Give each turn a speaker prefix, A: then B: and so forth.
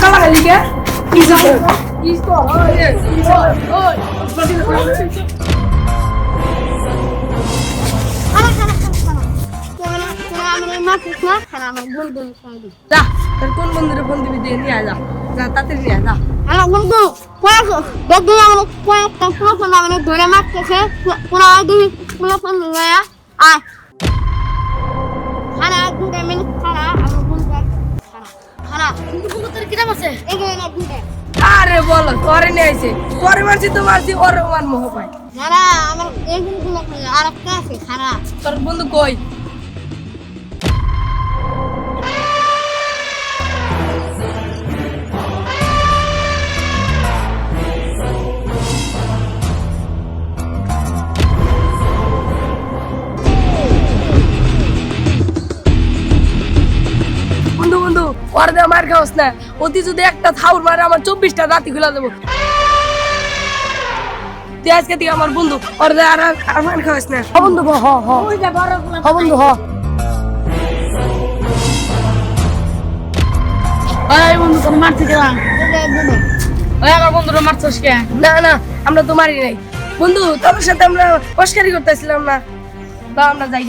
A: কালা খালি কে কি যাবে কি তো ওই যা তোর কোন বন্ধুরে ফোন দিবি দিয়ে নিয়ে যা যা তাড়াতাড়ি নিয়ে যা
B: আমার বন্ধু দেখবি আমার কয়েকটা ফোন আমাদের ধরে মারতেছে পুরো দুই পুরো ফোন নিয়ে আয় খানা 2 মিনিট খানা আমার বন্ধু খানা কিন্তু তোর কিরাম আছে এগুলো না দুটো
A: আরে বলো তোরে নিয়ে আইছে তোরে মারছি তো মারছি ওর মান মোহ পাই
B: না আমার এইগুলো আর একটা আছে খানা
A: তোর বন্ধু কই বন্ধু বন্ধু ওর দে মার খাওস না অতি যদি একটা থাউর মারে আমার 24টা রাতি খুলা দেবো তুই আজকে থেকে আমার বন্ধু ওর দে আর মার খাওয়াস না হ বন্ধু হ হ
B: ওই যে বড়
A: হ বন্ধু হ
B: ওই বন্ধু তোর মারতে গেলাম ওই আমার বন্ধুরা মারছস কে
A: না না আমরা তো মারি নাই বন্ধু তোর সাথে আমরা পস্কারি করতেছিলাম না বা আমরা যাই